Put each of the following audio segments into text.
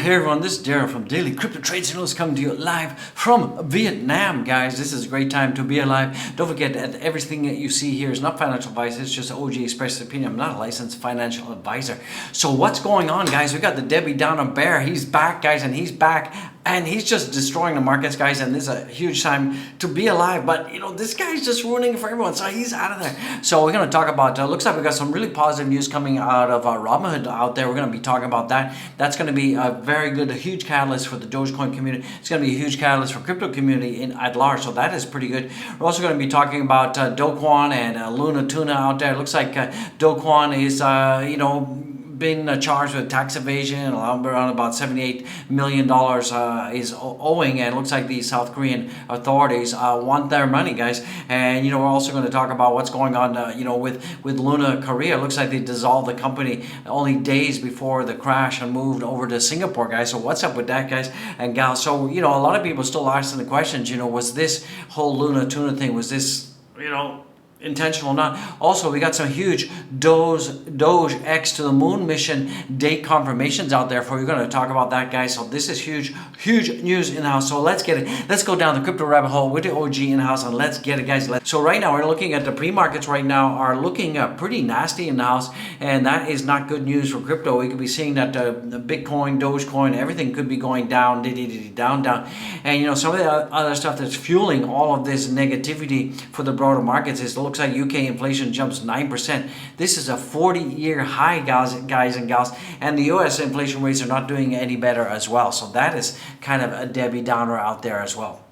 Hey everyone, this is Darren from Daily Crypto Trades News coming to you live from Vietnam, guys. This is a great time to be alive. Don't forget that everything that you see here is not financial advice. It's just OG Express opinion. I'm not a licensed financial advisor. So what's going on, guys? We got the Debbie Downer bear. He's back, guys, and he's back. And he's just destroying the markets, guys, and this is a huge time to be alive. But, you know, this guy's just ruining it for everyone, so he's out of there. So we're going to talk about, looks like we got some really positive news coming out of Robinhood out there. We're going to be talking about that. That's going to be a very good, a huge catalyst for the Dogecoin community. It's going to be a huge catalyst for crypto community at large, so that is pretty good. We're also going to be talking about Doge-1 and Luna tuna out there. It looks like Doge-1 is, been charged with tax evasion. Around about $78 million is owing, and it looks like the South Korean authorities want their money, guys. And we're also going to talk about what's going on with Luna Korea. It looks like they dissolved the company only days before the crash and moved over to Singapore, guys. So what's up with that, guys and gals? So a lot of people still asking the questions, was this whole Luna tuna thing, was this intentional or not? Also, we got some huge Doge X to the moon mission date confirmations out there for you. We're going to talk about that, guys. So this is huge news in-house. So let's get it. Let's go down the crypto rabbit hole with the OG in-house and let's get it, guys. So right now we're looking at the pre-markets right now are looking pretty nasty in-house, and that is not good news for crypto. We could be seeing that the Bitcoin, Dogecoin, everything could be going down, down. And some of the other stuff that's fueling all of this negativity for the broader markets is looks like UK inflation jumps 9%. This is a 40-year high, guys and gals, and the US inflation rates are not doing any better as well. So that is kind of a Debbie Downer out there as well.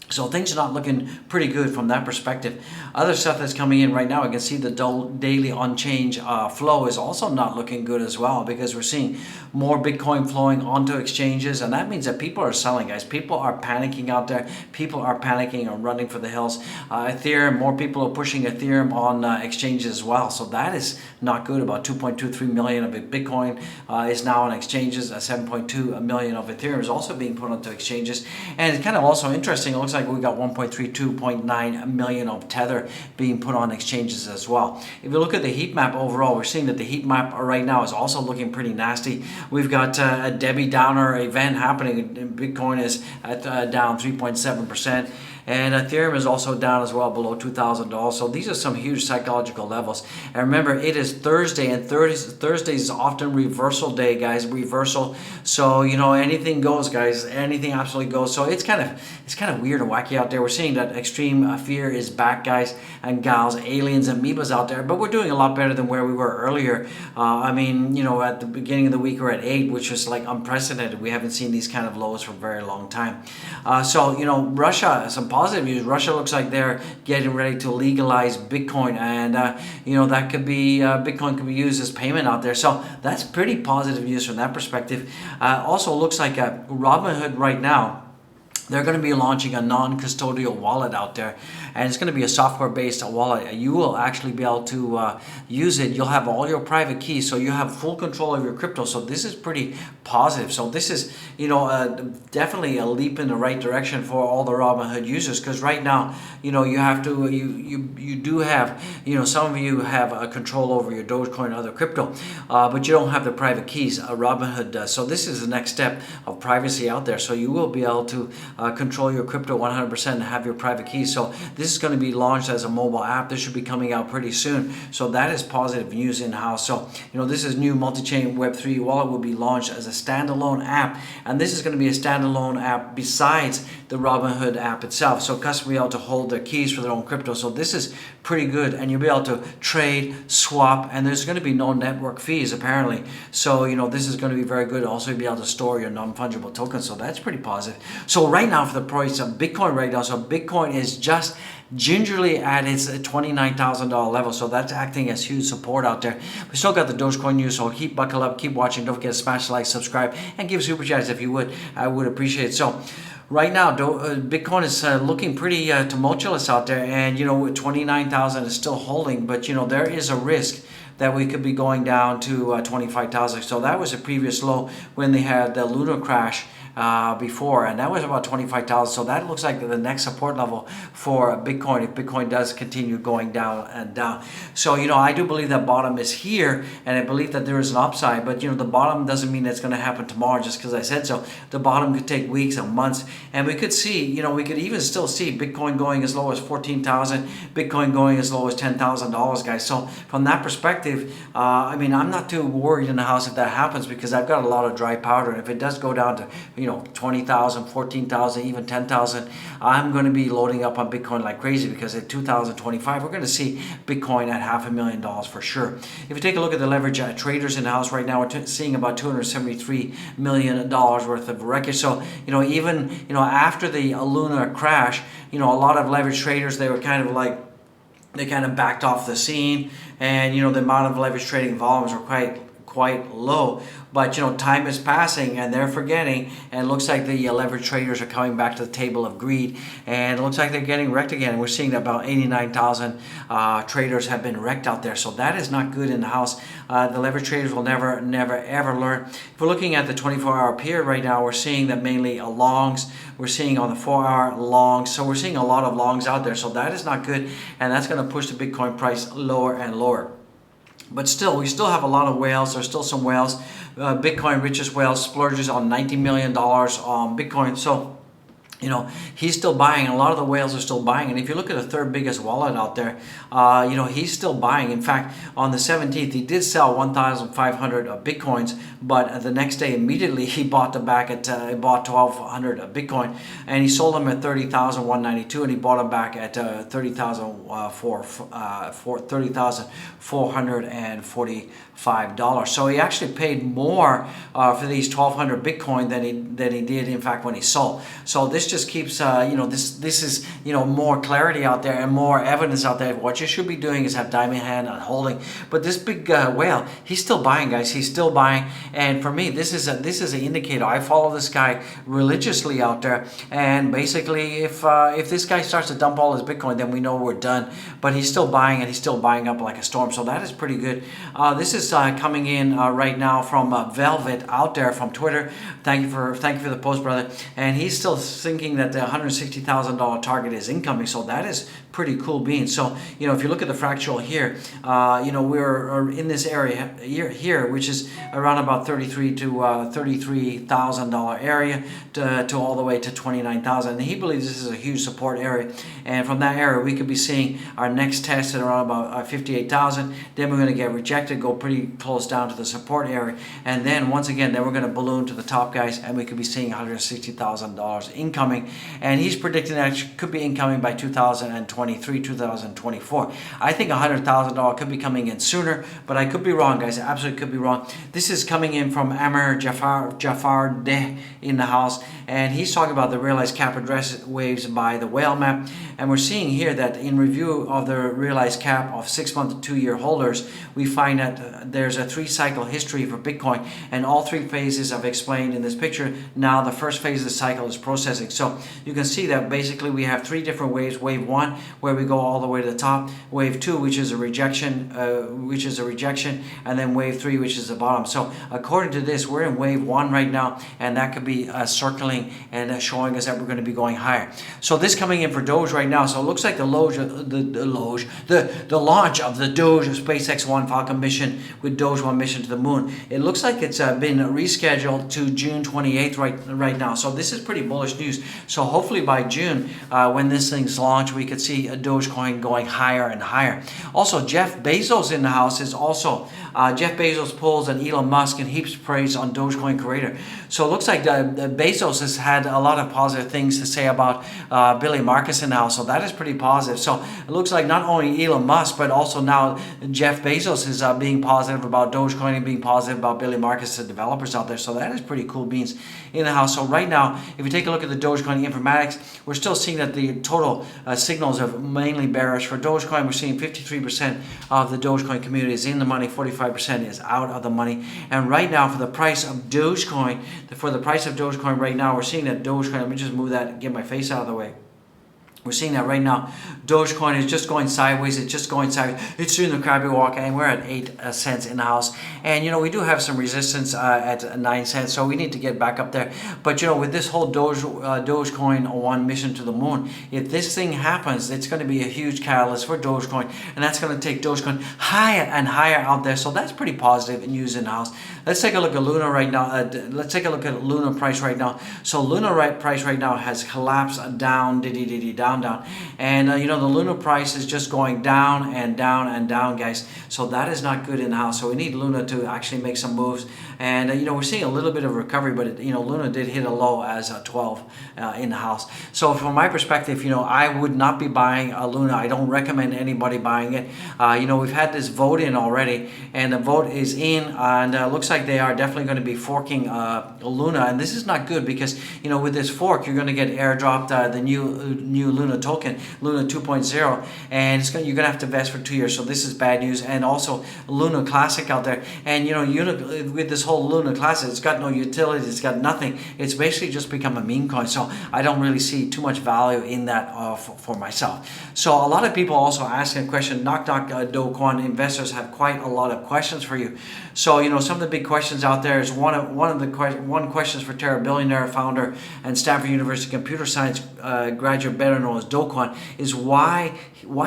So things are not looking pretty good from that perspective. Other stuff that's coming in right now, I can see the daily on-change flow is also not looking good as well, because we're seeing more Bitcoin flowing onto exchanges, and that means that people are selling, guys. People are panicking out there. People are panicking and running for the hills. Ethereum, more people are pushing Ethereum on exchanges as well. So that is not good. About 2.23 million of Bitcoin is now on exchanges. 7.2 million of Ethereum is also being put onto exchanges. And it's kind of also interesting. It looks like we got 1.32.9 million of Tether being put on exchanges as well. If you look at the heat map overall, we're seeing that the heat map right now is also looking pretty nasty. We've got a Debbie Downer event happening. Bitcoin is at down 3.7%. And Ethereum is also down as well, below $2,000. So these are some huge psychological levels. And remember, it is Thursday, and Thursday is often reversal day, guys. Reversal. So anything goes, guys. Anything absolutely goes. So it's kind of weird and wacky out there. We're seeing that extreme fear is back, guys and gals. Aliens, amoebas out there. But we're doing a lot better than where we were earlier. At the beginning of the week we're at 8, which was like unprecedented. We haven't seen these kind of lows for a very long time. Russia, some positive news. Russia looks like they're getting ready to legalize Bitcoin, and that could be Bitcoin could be used as payment out there. So that's pretty positive news from that perspective. Also looks like Robinhood right now, they're going to be launching a non-custodial wallet out there, and it's going to be a software-based wallet. You will actually be able to use it. You'll have all your private keys, so you have full control of your crypto. So this is pretty positive. So this is, definitely a leap in the right direction for all the Robinhood users, because right now, you have to, you do have, some of you have a control over your Dogecoin and other crypto, but you don't have the private keys. Robinhood does. So this is the next step of privacy out there. So you will be able to control your crypto 100% and have your private keys. So this is going to be launched as a mobile app. This should be coming out pretty soon. So that is positive news in-house. So, this is new multi-chain Web3 wallet will be launched as a standalone app. And this is going to be a standalone app besides the Robinhood app itself. So customers will be able to hold their keys for their own crypto. So this is pretty good. And you'll be able to trade, swap, and there's going to be no network fees apparently. So, this is going to be very good. Also, you'll be able to store your non-fungible tokens. So that's pretty positive. So right now for the price of Bitcoin right now, so Bitcoin is just gingerly at its $29,000 level, so that's acting as huge support out there. We still got the Dogecoin news, so keep buckle up, keep watching. Don't forget to smash the like, subscribe, and give super chats if you would. I would appreciate it. So right now, Bitcoin is looking pretty tumultuous out there, and 29,000 is still holding, but there is a risk that we could be going down to 25,000. So that was a previous low when they had the lunar crash before, and that was about 25,000. So that looks like the next support level for Bitcoin if Bitcoin does continue going down and down. So I do believe that bottom is here, and I believe that there is an upside, but the bottom doesn't mean it's going to happen tomorrow just because I said so. The bottom could take weeks or months, and we could see, we could even still see Bitcoin going as low as 14,000, Bitcoin going as low as $10,000, guys. So from that perspective, I'm not too worried in the house if that happens, because I've got a lot of dry powder. And if it does go down to 20,000, 14,000, even 10,000, I'm going to be loading up on Bitcoin like crazy, because in 2025 we're going to see Bitcoin at $500,000 for sure. If you take a look at the leverage traders in the house right now, we're seeing about $273 million worth of wreckage. So even after the lunar crash, a lot of leverage traders, they were kind of backed off the scene, and the amount of leverage trading volumes were quite low. But time is passing and they're forgetting, and it looks like the leverage traders are coming back to the table of greed, and it looks like they're getting wrecked again. We're seeing that about 89,000 traders have been wrecked out there, so that is not good in the house. The leverage traders will never ever learn. If we're looking at the 24-hour period right now, we're seeing that mainly longs. We're seeing on the 4-hour longs, so we're seeing a lot of longs out there, so that is not good, and that's going to push the Bitcoin price lower and lower. But still, we still have a lot of whales. There's still some whales. Bitcoin richest whale splurges on $90 million on Bitcoin. So, he's still buying. A lot of the whales are still buying. And if you look at the third biggest wallet out there, he's still buying. In fact, on the 17th, he did sell 1,500 Bitcoins, but the next day, immediately, he bought back at 1,200 Bitcoin, and he sold them at 30,192, and he bought them back at 30,445 $. So he actually paid more for these 1,200 Bitcoin than he did, in fact, when he sold. So this just keeps, this is, more clarity out there and more evidence out there. What you should be doing is have diamond hand on holding. But this big whale, he's still buying, guys. He's still buying. And for me, this is an indicator. I follow this guy religiously out there. And basically, if this guy starts to dump all his Bitcoin, then we know we're done. But he's still buying, and he's still buying up like a storm. So that is pretty good. This is coming in right now from Velvet out there from Twitter. Thank you for the post, brother. And he's still thinking that the $160,000 target is incoming, so that is pretty cool beans. So if you look at the fractional here, we're in this area here, which is around about $33,000 to $33,000 area to all the way to 29,000. And he believes this is a huge support area, and from that area we could be seeing our next test at around about 58,000. Then we're going to get rejected, go pretty close down to the support area, and then once again, then we're going to balloon to the top, guys, and we could be seeing $160,000 incoming. And he's predicting that it could be incoming by 2023, 2024. I think $100,000 could be coming in sooner, but I could be wrong, guys. I absolutely could be wrong. This is coming in from Amir Jafar Deh in the house, and he's talking about the realized cap address waves by the whale map. And we're seeing here that in review of the realized cap of 6-month to 2-year holders, we find that there's a 3-cycle history for Bitcoin, and all 3 phases I've explained in this picture. Now the first phase of the cycle is processing. So you can see that basically we have 3 different waves. Wave 1, where we go all the way to the top. Wave 2, which is a rejection, and then wave 3, which is the bottom. So according to this, we're in wave 1 right now, and that could be circling and showing us that we're going to be going higher. So this coming in for Doge right now. So it looks like the launch of the Doge SpaceX 1 Falcon mission with DOGE-1 mission to the moon. It looks like it's been rescheduled to June 28th right now. So this is pretty bullish news. So hopefully by June, when this thing's launched, we could see a Dogecoin going higher and higher. Also, Jeff Bezos in the house is also Jeff Bezos pulls an Elon Musk and heaps praise on Dogecoin creator. So it looks like Bezos has had a lot of positive things to say about Billy Marcus in the house. So that is pretty positive. So it looks like not only Elon Musk, but also now Jeff Bezos is being positive about Dogecoin and being positive about Billy Marcus, the developers out there. So that is pretty cool beans in the house. So right now, if you take a look at the Dogecoin informatics, we're still seeing that the total signals are mainly bearish. For Dogecoin, we're seeing 53% of the Dogecoin community is in the money, 45% is out of the money. And right now, for the price of Dogecoin, right now, we're seeing that Dogecoin, let me just move that and get my face out of the way. We're seeing that right now. Dogecoin is just going sideways. It's just going sideways. It's doing the crabby walk, and we're at 8 cents in the house. And we do have some resistance at 9 cents, so we need to get back up there. But with this whole Dogecoin 1 mission to the moon, if this thing happens, it's going to be a huge catalyst for Dogecoin, and that's going to take Dogecoin higher and higher out there. So that's pretty positive news in the house. Let's take a look at Luna right now. Let's take a look at Luna price right now. So Luna price right now has collapsed down, down, and the Luna price is just going down and down and down, guys. So that is not good in the house. So we need Luna to actually make some moves, and we're seeing a little bit of recovery, but Luna did hit a low as 12 in the house. So from my perspective, I would not be buying Luna. I don't recommend anybody buying it. We've had this vote in already, and the vote is in, and looks like they are definitely going to be forking Luna, and this is not good because with this fork you're going to get airdropped the new Luna token, Luna 2.0, and you're going to have to invest for 2 years. So this is bad news. And also Luna Classic out there, and with this whole Luna Classic, it's got no utility, it's got nothing. It's basically just become a meme coin. So I don't really see too much value in that for myself. So a lot of people also asking a question. Knock Dogecoin investors have quite a lot of questions for you. So some of the big questions out there is one questions for Terra billionaire founder and Stanford University computer science graduate, better known as Dogecoin, is why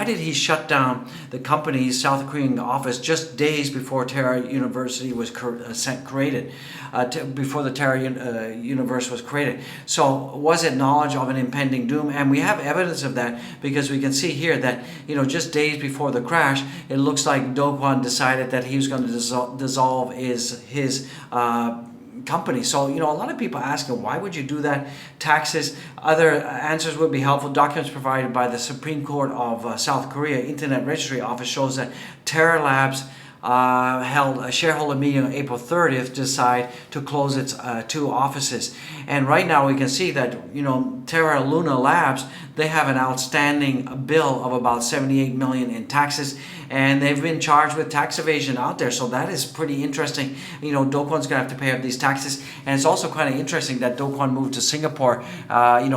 did he shut down the company's South Korean office just days before Terra University was created, before the Terra universe was created? So was it knowledge of an impending doom? And we have evidence of that because we can see here that just days before the crash, it looks like Dogecoin decided that he was going to dissolve his company. So a lot of people asking, why would you do that? Taxes, other answers would be helpful. Documents provided by the Supreme Court of South Korea Internet Registry Office shows that Terra Labs held a shareholder meeting on April 30th to decide to close its 2 offices. And right now we can see that Terra Luna Labs, they have an outstanding bill of about 78 million in taxes, and they've been charged with tax evasion out there. So that is pretty interesting. Dogecoin's gonna have to pay up these taxes, and it's also kind of interesting that Dogecoin moved to Singapore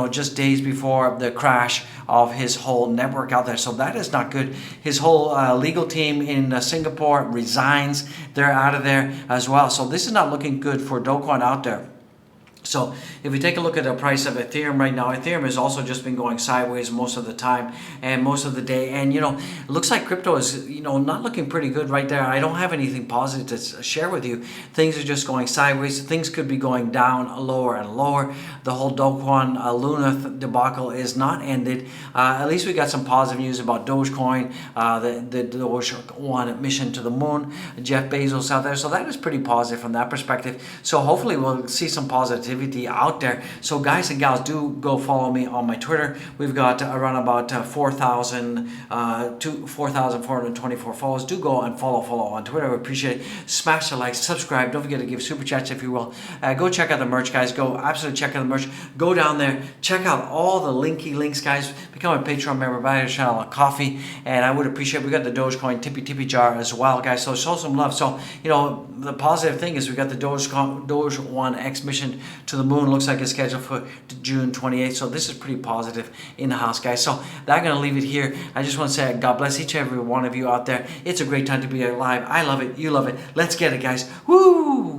just days before the crash of his whole network out there. So that is not good. His whole legal team in Singapore resigns. They're out of there as well. So this is not looking good for Dogecoin out there. So if we take a look at the price of Ethereum right now, Ethereum has also just been going sideways most of the time and most of the day. And, it looks like crypto is, not looking pretty good right there. I don't have anything positive to share with you. Things are just going sideways. Things could be going down lower and lower. The whole Dogecoin Luna debacle is not ended. At least we got some positive news about Dogecoin, the Doge-1 mission to the moon, Jeff Bezos out there. So that is pretty positive from that perspective. So hopefully we'll see some positivity out there. So guys and gals, do go follow me on my Twitter. We've got around about 4,424 followers. Do go and follow on Twitter. We appreciate it. Smash the like, subscribe. Don't forget to give super chats if you will. Go check out the merch, guys. Go absolutely check out the merch. Go down there, check out all the links, guys. Become a Patreon member, buy a channel a coffee, and I would appreciate. We got the Dogecoin Tip Jar as well, guys. So show some love. So the positive thing is we got the Doge-1 X mission to the moon. Looks like it's scheduled for June 28th. So this is pretty positive in the house, guys. So I'm going to leave it here. I just want to say God bless each and every one of you out there. It's a great time to be alive. I love it. You love it. Let's get it, guys. Woo!